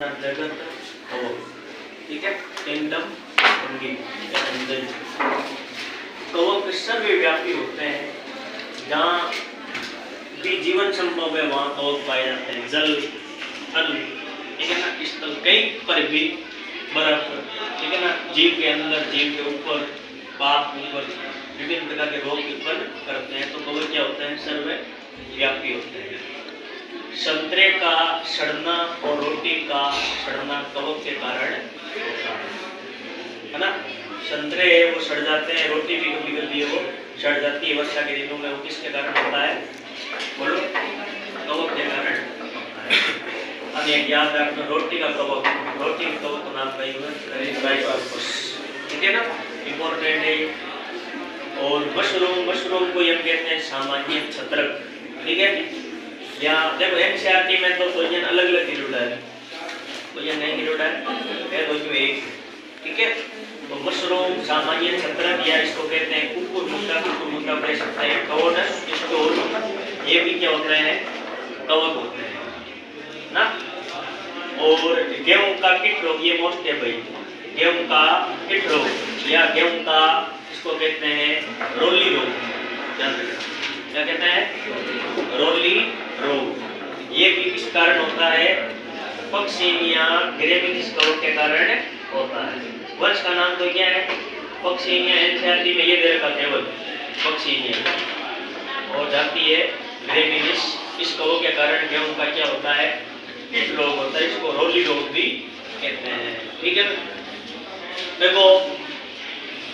जगत कवक, ठीक है, किंगडम कवक सर्वव्यापी होते हैं। जहाँ भी जीवन संभव है वहाँ कवक पाए जाते हैं। जल, थल, ठीक है ना, स्थल, कहीं पर भी, बर्फ, ठीक है ना, जीव के अंदर, जीव के ऊपर, पाप ऊपर, विभिन्न प्रकार के रोग उत्पन्न करते हैं। तो कवक क्या होते हैं? सर्वव्यापी होते हैं। संतरे का सड़ना और रोटी का सड़ना कवक के कारण होता है ना। संतरे वो सड़ जाते हैं, रोटी भी कभी कभी वो सड़ जाती है वर्षा के दिनों में। वो किसके कारण होता है? बोलो, कवक के कारण होता है। अब एक याद रखना, रोटी का कवक, रोटी का कवक का नाम ठीक है ना, इम्पोर्टेंट है। और मशरूम को हम कहते हैं सामान्य छत्रक, ठीक है। या देखो एनसीईआरटी में तो क्वेश्चन अलग अलग गिरोड़ा है, क्वेश्चन नहीं गिरोड़ा है तो एक, ठीक है। तो मशरूम सामान्य छत्रक, या इसको कहते हैं कुकुर मुद्दा कह सकते हैं, कवोनस, इसको ये भी क्या होते हैं? कवक होते हैं ना। और गेहूं का कीट रोग, ये मोस्ट है भाई, गेहूं का कीट रोग या गेहूं का, इसको कहते हैं रोली रोग। क्या कहते हैं? रोली रोग। ये भी किस कारण होता है? पक्सीनिया ग्रेविडिस कवक के कारण होता है। वर्ष का नाम तो क्या है? पक्सीनिया। एनसीईआरटी में ये दे रखा केवल पक्सीनिया। और जाती है ग्रेविडिस, इस कवक के कारण गेहूं का क्या होता है? कीट रोग होता है। इसको रोली रोग भी कहते हैं, ठीक है। देखो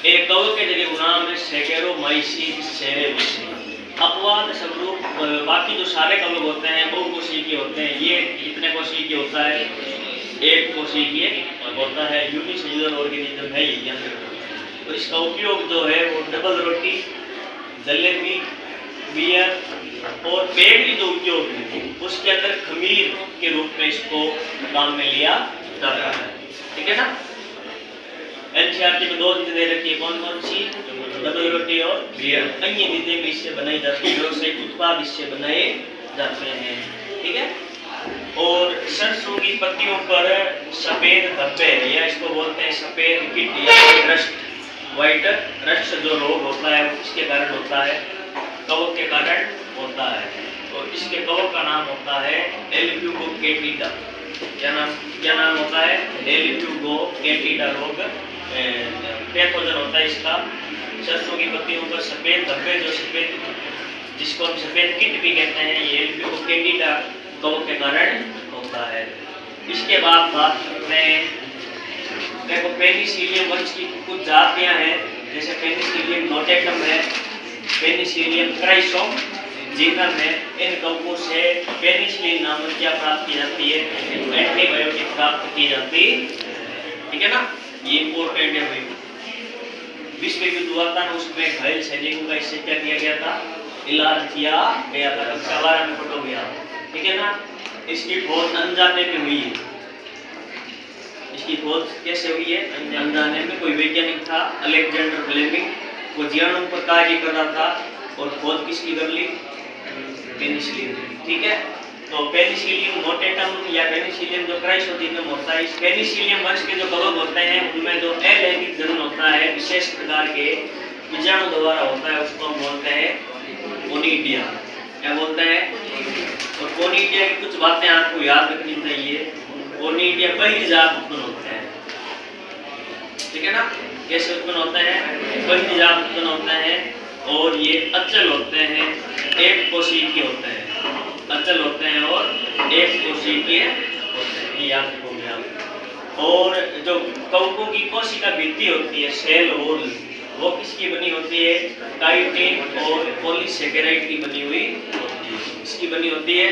एक कवक के जगह नाम है सेकेरोमाइसीस सेरेविसी। अपवाद स्वरूप बाकी जो सारे कवक होते हैं बहुकोशिकीय होते हैं। ये कितने कोशिकीय होता है? एक कोशिकीय होता है। यूनिसेलुलर ऑर्गेनिज्म है ये। तो इसका उपयोग जो है वो डबल रोटी, जलेबी, बियर और पेड़ की जो उपयोग है उसके अंदर खमीर के रूप में इसको काम में लिया जाता है, ठीक है ना। एनसीईआरटी में दो चीजें दे रखी है, कौन कौन सी? डबल रोटी और बियर। अन्य चीजें भी इससे बनाई जाती है, व्यावसायिक उत्पाद इससे बनाए जाते हैं, ठीक है। और सरसों की पत्तियों पर सफेद धब्बे, या इसको बोलते हैं सफेद कीट या रस्ट, व्हाइट रस्ट जो रोग होता है इसके कारण होता है, कवक के कारण होता है। तो इसके कवक का नाम होता है एल्ब्यूगोकेटिडा। क्या नाम होता है? एल्ब्यूगोकेटिडा रोग पैथोजन होता है इसका। सरसों की पत्तियों पर सफेद धब्बे, जो सफेद, जिसको हम सफेद कीट भी कहते हैं, ये एल्ब्यूगोकेटिडा कवक के कारण होता है। इसके बाद बात करते हैं, देखो पेनिसिलियम वंश की कुछ जातियां हैं, जैसे पेनिसिलियम नोटेटम है, पेनिसिलियम क्राइसोजीनम है। इन कवकों से पेनिसिलिन नामक क्या प्राप्त की जाती है? एंटीबायोटिक प्राप्त की जाती है, ठीक है ना। ये इंपॉर्टेंट है भाई। विश्व युद्ध हुआ था ना, उसमें घायल सैनिकों का इससे क्या किया गया था? इलाज किया गया था। कबारा में फटो गया, ठीक है ना। इसकी खोज अनजाने में हुई है। इसकी खोज कैसे हुई है? अनजाने में। कोई वैज्ञानिक था अलेक्जेंडर फ्लेमिंग, वो जीवाणु पर कार्य कर रहा था और खोज किसकी कर ली? पेनिसिलिन, ठीक है। तो पेनिसिलियम नोटेटम या पेनिसिलियम जो क्राइसोजीनम होता है, इस पेनिसिलियम वंश के जो कवक होते हैं उनमें जो अलैंगिक जनन होता है विशेष प्रकार के बीजाणु द्वारा होता है, उसको हम बोलते हैं कोनिडिया। क्या बोलते हैं? और कोनिडिया की कुछ बातें आपको याद रखनी चाहिए। कोनिडिया बहिर्जात उत्पन्न होते हैं, ठीक है ना। कैसे उत्पन्न होते हैं? बहिर्जात उत्पन्न होते हैं। और ये अचल होते हैं, एक कोशिकीय होते हैं, अचल होते हैं और एक कोशिकीय होते हैं, ये याद रखो गया। और जो कवकों की कोशिका भित्ति होती है, सेल वॉल, वो किसकी बनी होती है? काइटिन और पॉलीसेकेराइड की बनी हुई होती है। इसकी बनी होती है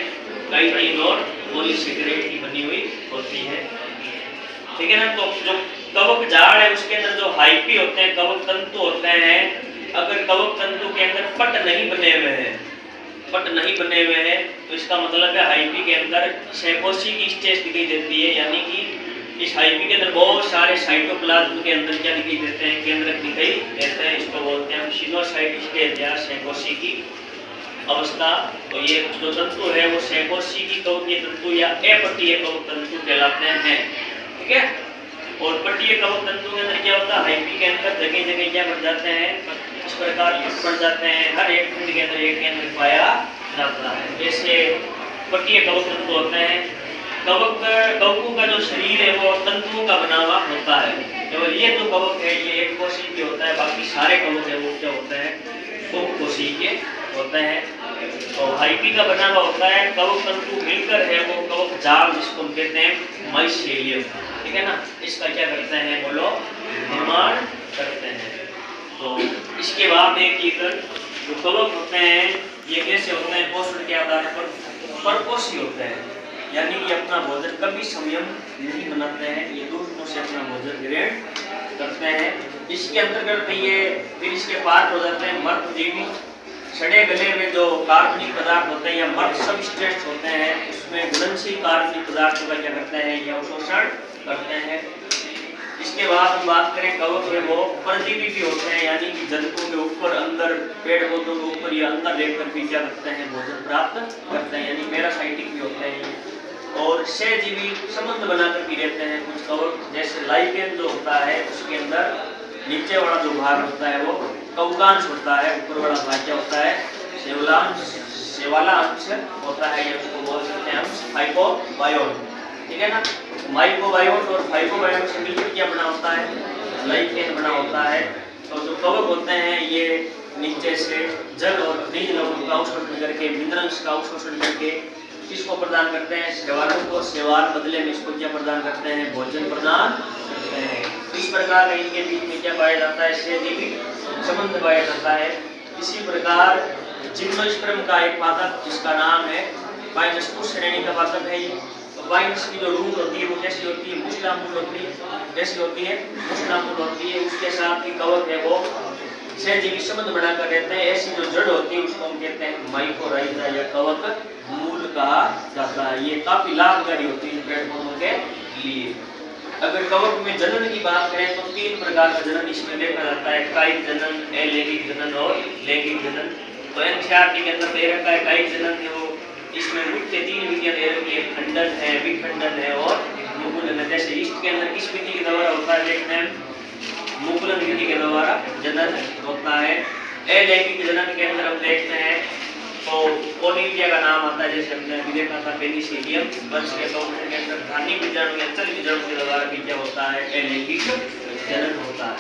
काइटिन और पॉलीसेकेराइड की बनी हुई होती है, ठीक है ना। तो जो कवक झाड़ है उसके अंदर जो हाइपी होते हैं, कवक तंतु होते हैं, अगर कवक तंतु के अंदर पट नहीं बने हुए हैं, तो इसका मतलब है हाइपी के अंदर सैकोसी की स्टेज दिखाई देती है। यानी कि इस हाइपी के अंदर बहुत सारे साइटोप्लाज्म के अंदर क्या दिखाई देते हैं? केंद्रक दिखाई देते हैं। इसको बोलते हैं सिनोसाइट स्टेज या सैकोसी की अवस्था। तो ये जो तंतु है वो सैकोशिकी कवकीय तंतु या अपट्टीय कवक तंतु कहलाते हैं। ठीक है। और पट्टीय कवक तंतु के अंदर क्या होता है, हाइफी के अंदर जगह जगह क्या बन जाते हैं, इस प्रकार बन जाते हैं। हर एक खंड के अंदर एक केंद्र पाया जाता है। जैसे पट्टीय कवक तंतु होते हैं। कवकों का जो शरीर है वो तंतुओं का बना हुआ होता है। केवल ये जो कवक है ये एक कोशिकीय होता है, बाकी सारे कवक है वो क्या होते हैं, बहुकोशिकीय होते हैं। तो हाइफी का बना हुआ होता है। कवक तंतु मिलकर है वो कवक जाल जिसको हम कहते हैं माइसेलियम। ठीक है ना। इसका क्या करते हैं बोलो, निर्माण करते हैं। तो इसके बाद एक जो कवक होते हैं ये कैसे होते हैं, पोषण के आधार पर परपोषी होते हैं, यानी कि अपना भोजन कभी संयम नहीं बनाते हैं, ये दूसरों से अपना भोजन ग्रहण करते हैं। इसके अंतर्गत ये फिर इसके पार्ट हो जाते हैं मर्तजीवी। सड़े गले में जो कार्बनिक पदार्थ होते हैं या मर्त सबस्ट्रेट्स होते हैं उसमें घुलनशील कार्बनिक पदार्थों का क्या करते हैं, ये अवशोषण करते हैं। इसके बाद हम बात करें कवक है वो परजीवी भी होते हैं, यानी कि जंतुओं के ऊपर अंदर पेड़ पौधों के ऊपर या अंदर लेकर भी क्या करते हैं, भोजन प्राप्त करते हैं, यानी पैरासाइटिक भी होते हैं। और सहजीवी संबंध बनाकर भी रहते हैं कुछ कवक। जैसे लाइकेन जो होता है उसके अंदर नीचे वाला जो भाग होता है वो कवकांश होता है, ऊपर वाला भाग क्या होता है, सेवाला अंश होता है, या उसको बोल सकते हैं हम फाइकोबायोन। ठीक है ना। माइकोबायोन और फाइकोबायोन से मिलकर क्या बना होता है, लाइकेन बना होता है। तो जो कवक होते हैं ये नीचे से जल और खनिज लवणों का अवशोषण करके, मिनरल्स का अवशोषण करके किसको प्रदान करते हैं, शैवालों को। शैवाल बदले में इसको क्या प्रदान करते हैं, भोजन प्रदान करते हैं। इस प्रकार इनके बीच में क्या पाया जाता है, सहजीवी संबंध पाया जाता है। इसी प्रकार जिम्नोस्पर्म का एक पादप जिसका नाम है वाइनस्पुस श्रेणी का पादप है। तो वाइनस की जो रूट होती है वो कैसी होती है, मुस्लामूल होती है। कैसी होती है, मुस्लामूल होती है। उसके साथ ही कवक है वो सहजीवी संबंध बनाकर रहते हैं। ऐसी जो जड़ होती है उसको हम कहते हैं माइकोराइजा या कवक मूल कहा जाता है। ये काफी लाभकारी होती है पेड़ पौधों के लिए। अगर कवक में जनन की बात करें तो 3 प्रकार का जनन इसमें देखा जाता है, कायिक जनन, अलैंगिक जनन और लैंगिक जनन। तो एनसीईआरटी के अंदर दे रखा है कायिक जनन है वो, इसमें मुख्य 3 विधियां दे रखी है, खंडन है, विखंडन है और मुकुलन है। जैसे ईस्ट के अंदर किस विधि के द्वारा होता है, देखते हैं मुकुलन विधि के द्वारा जनन होता है। अलैंगिक जनन के अंदर हम देखते हैं तो कोनिडिया का नाम आता है, जैसे हमने अभी देखा था पेनिसिलियम वंश के कवकों के अंदर धानी बीजाणु या चल बीजाणु के द्वारा भी क्या होता है, अलैंगिक जनन होता है।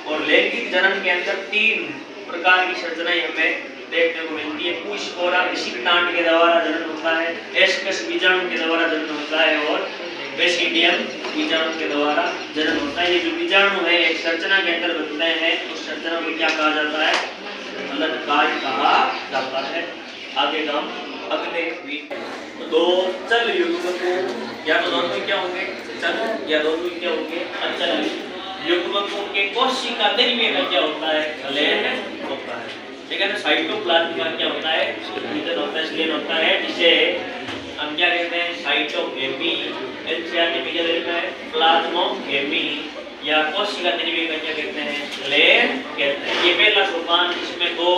और लैंगिक जनन के अंदर 3 प्रकार की संरचनाएं हमें देखने को मिलती है। पुष्पोरा विशिष्टांड के द्वारा जनन होता है, एस्कस बीजाणु के द्वारा जनन होता है और बेसिडियम बीजाणु के द्वारा जनन होता है। ये जो बीजाणु है एक संरचना के अंदर बनते हैं, उस संरचना को क्या कहा जाता है, अलनकाय कहा जाता है। आगे का अगले दो चल युग्मकों या तो दोनों क्या होंगे, चल या दोनों क्या होंगे, अचल युग्मकों के कोशिका द्रव्य का क्या होता है, स्लेन होता है। ठीक है ना। साइटोप्लाज्म का क्या होता है, स्लेन होता है, स्लेन होता है, जिसे हम क्या कहते हैं, साइटोगेमी। एनसीईआरटी में क्या लिखा है, प्लाज्मोगेमी या कोशिका द्रव्य का क्या कहते हैं, स्लेन कहते हैं। ये पहला सोपान, इसमें 2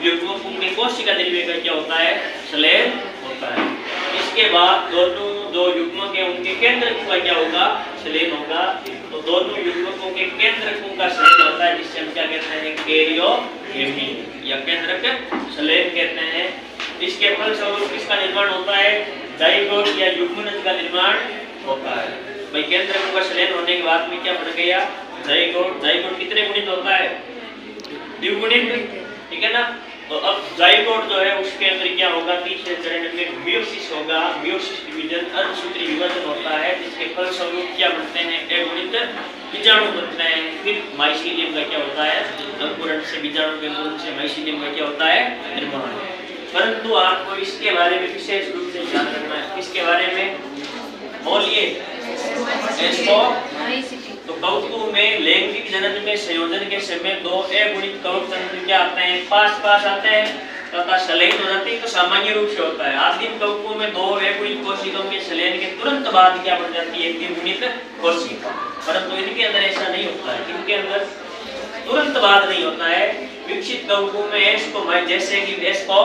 युग्मकों के कोशिका द्रव्य का क्या होता है, स्लेन होता है। इसके बाद दोनों जो युग्मक है उनके केंद्रकों का क्या होगा, स्लेन होगा। तो दोनों युग्मकों के केंद्रकों का स्लेन होता है, जिससे हम क्या कहते हैं, कैरियोगेमी या केंद्रक स्लेन कहते हैं। इसके फलस्वरूप किसका निर्माण होता है, जाइगोट या युग्मनज का निर्माण होता है। भाई केंद्रकों का स्लेन होने के बाद में क्या बन गया, जाइगोट। जाइगोट कितने गुणित होता है, द्विगुणित। ठीक है ना। तो अब जाइगोट जो है उसके अंदर क्या होगा, तीसरे चरण में मियोसिस होगा। मियोसिस डिवीजन अर्धसूत्री विभाजन होता है, जिसके फलस्वरूप क्या बनते हैं, अगुणित बीजाणु बनते हैं। फिर माइसीलियम का क्या होता है, अंकुरण से बीजाणु के अंकुरण से माइसीलियम का क्या होता है, निर्माण। परंतु आपको इसके बारे में विशेष रूप से ध्यान रखना है। किसके बारे में बोलिए, तो कवकों में लैंगिक जनन में संयोजन के समय 2 अगुणित कवक तंतु क्या आते हैं, पास आते हैं तथा संलयन हो जाते हैं। तो सामान्य रूप से होता है आदिम कवकों में 2 अगुणित कोशिकाओं के संलयन के तुरंत बाद क्या बन जाती है, द्विगुणित कोशिका। परंतु इनके अंदर ऐसा नहीं होता है, इनके अंदर तुरंत बाद नहीं होता है। विकसित कवकों में एस को जैसे कि एस को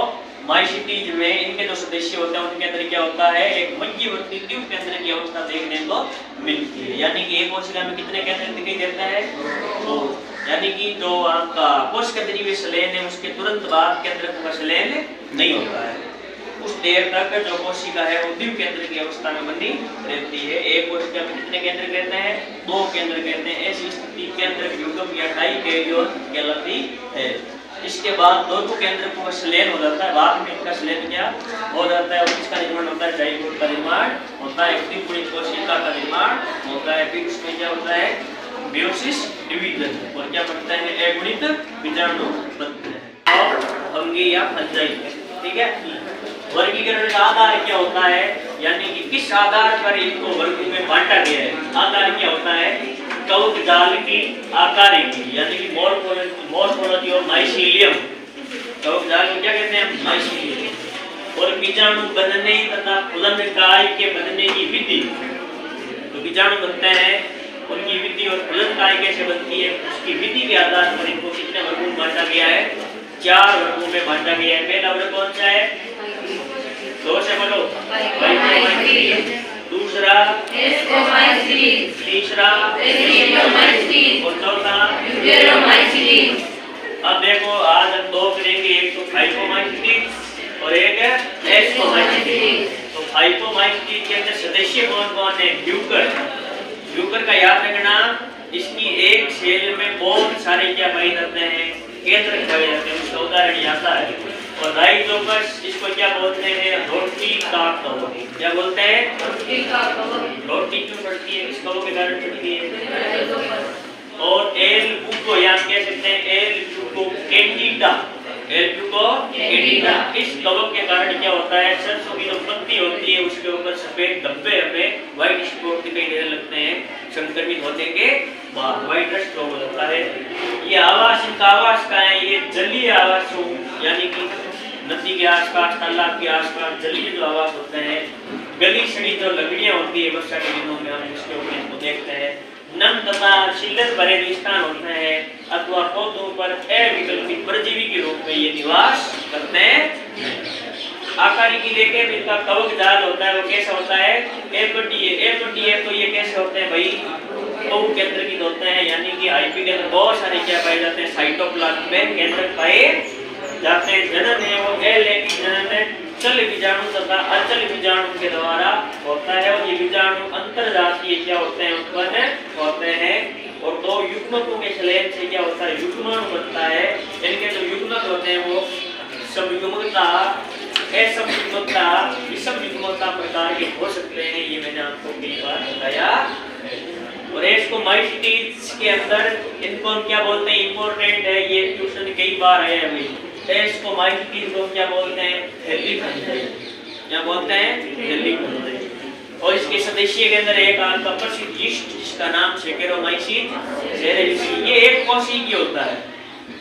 माइसिटीज में इनके जो सदस्य होते हैं उनके अंदर क्या होता है, एक मध्यवर्ती द्वीप केंद्र की अवस्था देखने को मिलती है। यानी कि एक कोशिका में कितने केंद्र दिखाई देता है, तो यानी कि जो आपका कोश केंद्रीय स्लेन है उसके तुरंत बाद केंद्र का स्लेन नहीं होता है, उस देर तक जो कोशिका है वो द्वीप केंद्र की अवस्था में बनी रहती है। एक कोशिका में कितने केंद्र कहते हैं, 2 केंद्र कहते हैं। ऐसी स्थिति केंद्र युग्म या डाइकैरियोन कहलाती है। इसके बाद दोनों केंद्र को स्लेन हो जाता है, बाद में इनका स्लेन क्या हो जाता है, इसका निर्माण होता है, जाइगोट का निर्माण होता है, द्विगुणित कोशिका का निर्माण होता है। फिर उसमें क्या होता है, मेयोसिस डिवीजन, और क्या बनता है, अगुणित बीजाणु बनते हैं और फंगी या फंजाई। ठीक है, वर्गीकरण का आधार क्या होता है, यानी कि किस आधार पर इनको वर्गों में बांटा गया है। आधार क्या होता है, कवक जाल की आकारिकी, यानी कि मॉर्फोलॉजी ऑफ माइसीलियम। कवक जाल को क्या कहते हैं, माइसीलियम। और बीजाणु बनने तथा फलन काय के बनने की विधि, तो बीजाणु बनते हैं उनकी विधि और फलन काय कैसे बनती है उसकी विधि के आधार पर इनको कितने वर्गों में बांटा गया है, 4 वर्गों में बांटा गया है। पहला वर्ग कौन सा है, 2 से बोलो, दूसरा, तीसरा और चौथा। अब देखो आज हम 2 करेंगे, एक तो फाइकोमाइसिटीज और एक एस्कोमाइसिटीज। तो फाइकोमाइसिटीज के अंदर सदस्य कौन कौन है, ड्यूकर। ड्यूकर का याद रखना, इसकी एक सेल में बहुत सारे क्या पाए जाते हैं, केंद्र पाए जाते हैं, उसका उदाहरण आता है। और राइजोपस इसको क्या बोलते हैं, रोटी का कवक। क्या बोलते हैं, रोटी क्यों पड़ती है, इस कवक के कारण पड़ती है। और एल बुको याद कह सकते हैं, एल बुको कैंडिडा, एल बुको कैंडिडा। इस कवक के कारण क्या होता है, सरसों की जो पत्ती होती है उसके ऊपर सफेद धब्बे हमें व्हाइट स्पॉट दिखाई देने लगते हैं। संक्रमित होने के बाद व्हाइट रस्ट हो जाता है। ये आवास, इनका आवास का है, ये जलीय आवास, यानी कि नदी के आसपास, तालाब के आसपास जलीय जो आवास होते हैं। गली सड़ी जो लकड़ियां होती है वर्षा के दिनों में हम इसके ऊपर इसको देखते हैं। नम तथा शिल्लत भरे स्थान होते हैं अथवा पौधों पर अविकल्पित परजीवी के रूप में ये निवास करते हैं। आकारिकी देखे इनका कवक जाल होता है, वो कैसा होता है, एपटीए। तो ये कैसे होते हैं भाई, बहु केंद्रकित होते हैं, यानी कि आईपी के अंदर बहुत सारे क्या पाए जाते हैं, साइटोप्लाज्म में केंद्र पाए जाते हैं। जनन है वो एलैंगिक जनन है, चल बीजाणु तथा अचल बीजाणु के द्वारा होता है। और ये बीजाणु अंतरजातीय क्या होते हैं, उत्पन्न होते हैं। और 2 युग्मकों के स्लेन से क्या होता है, युग्माणु बनता है। इनके जो युग्मक होते हैं वो समयुग्मकता, असमयुग्मकता, विषमयुग्मकता प्रकार के हो सकते हैं, ये मैंने आपको कई बार बताया। और इसको माइसिटीज के अंदर इनको हम क्या बोलते हैं, इंपॉर्टेंट है, ये ट्यूशन कई बार आया है भाई। इसको माइसिटीज को क्या बोलते हैं, हेलिकॉन्जाई। क्या बोलते हैं, हेलिकॉन्जाई। और इसके सदस्य के अंदर एक आपका प्रसिद्ध यीस्ट जिसका नाम सेकेरोमाइसिस सेरेसी, ये एक कोशिकीय होता है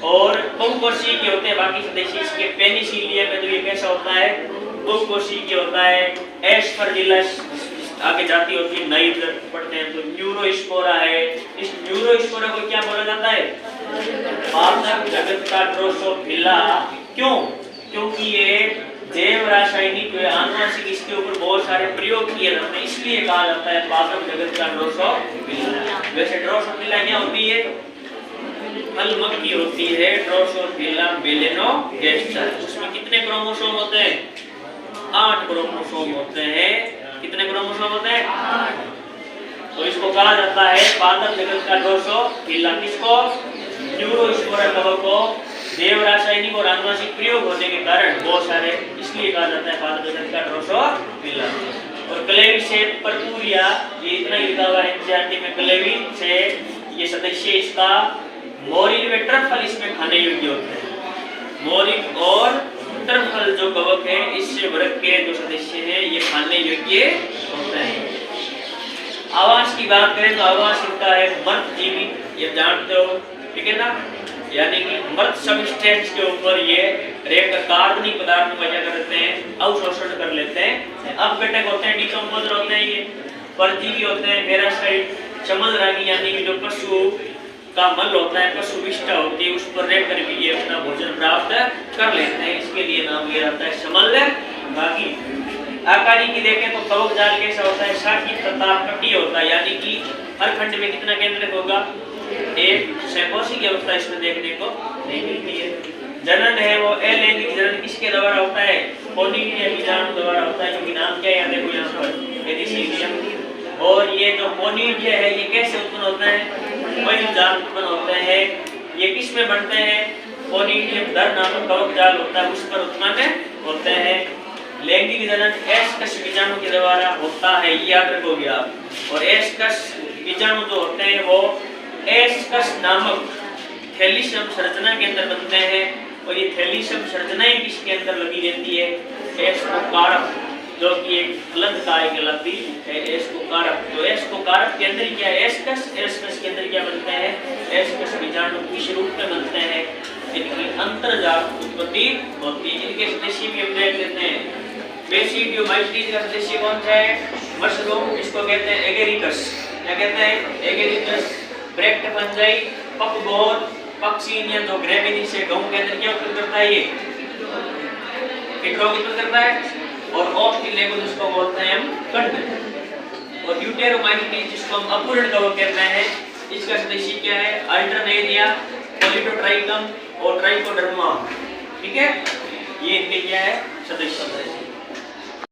और बहुकोशिकीय होते हैं। बाकी सदस्य इसके पेनिसिलियम में तो ये कैसा होता है, बहुकोशिकीय होता है। एस्परजिलस आगे जाती होती है, नई पढ़ते हैं तो न्यूरोस्पोरा है। इस न्यूरोस्पोरा को क्या बोला जाता है, पादप जगत का ड्रोसोफिला। क्यों, क्योंकि ये जैव रासायनिक आनुवंशिक इसके ऊपर बहुत सारे प्रयोग किए जाते हैं, इसलिए कहा जाता है पादप जगत का ड्रोसोफिला। वैसे ड्रोसोफिला क्या होती है, फल मक्खी होती है, ड्रोसोफिला मेलेनोगास्टर। उसमें कितने क्रोमोसोम होते हैं, 8 क्रोमोसोम होते हैं। कितने क्रोमोसोम होते हैं, 8। तो इसको कहा जाता है पादप जगत का ड्रोसोफिला। किसको, न्यूरोस्पोरा कवक को जैव रासायनिक और आनुवंशिक प्रयोग होने के कारण बहुत सारे, इसलिए कहा जाता है पादप जगत का ड्रोसोफिला। और क्लेवी से परपूरिया, ये इतना ही लिखा हुआ है एनसीईआरटी में, क्लेवी से ये सदस्य इसका मोरिल व ट्रफल इसमें खाने योग्य होते हैं। मोरिल और ट्रफल जो कवक है इससे वर्ग के जो सदस्य हैं ये खाने योग्य होते हैं। आवास की बात करें तो आवास इनका है मर्दजीवी, ये जानते हो, ठीक है ना, यानी कि मर्द सबस्टेंस के ऊपर ये कार्बनिक पदार्थ को क्या करते हैं, अवशोषण कर लेते हैं। अपघटक होते हैं, डिकम्पोजर होते हैं, ये परजीवी होते हैं, पैरासाइट, चमलरानी यानी कि जो पशु का मल होता है, पशु विष्ठा होती है, उस पर रहकर भी ये अपना भोजन प्राप्त कर लेते हैं। इसके लिए नाम लिया जाता है समल भागी। आकारी की देखें तो कवक जाल कैसा होता है, शाखी तथा कटी होता है, यानी कि हर खंड में कितना केंद्रित होगा, एक सैकोसी की अवस्था इसमें देखने को नहीं मिलती है। जनन है वो अलैंगिक जनन किसके द्वारा होता है, पोनिडिया बीजाणु द्वारा होता है, क्योंकि नाम क्या है देखो यहाँ पर एडिसिडियम। और ये जो पोनिडिया है ये कैसे उत्पन्न होता है, वही जाल उत्पन्न होते हैं। ये किस में बनते हैं, पोनिडियम दर नामक कवक जाल होता है उस पर उत्पन्न होते हैं। लैंगिक जनन एस्कस बीजाणु के द्वारा होता है, ये याद रखोगे आप। और एस्कस बीजाणु जो होते हैं वो एस्कस नामक थैलीसम संरचना के अंदर बनते हैं। और ये थैलीसम संरचनाएं किसके अंदर लगी रहती है, एस्कोकारप, जो कि एक फलन काय कहलाती है एस्कोकारप। तो एस्कोकारप के अंदर क्या है, एस्कस के अंदर क्या बनते हैं, एस्कस बीजाणु किस रूप में बनते हैं, इनकी अंतर्जाल उत्पत्ति होती है। इनके सदस्य भी हम देख लेते हैं। बेसिडियोमाइसीट का सदस्य कौन सा है, मशरूम, इसको कहते हैं एगेरिकस। क्या कहते हैं, एगेरिकस। ब्रेक्ट फंजाई, पकगोर, पक्षीनियन जो ग्रेविनी से गेहूं के अंदर क्या उत्पन्न करता है, ये किटरोग उत्पन्न करता है। और ऑफ की लेवल जिसको बोलते हैं हम कंड। और ड्यूटेरोमाइसीट जिसको हम अपूर्ण कवक कहते हैं, इसका सदस्य क्या है, अल्टरनेरिया, पॉलिटोट्राइकम और ट्राइकोडर्मा। ठीक है, ये इनके क्या है सदस्य।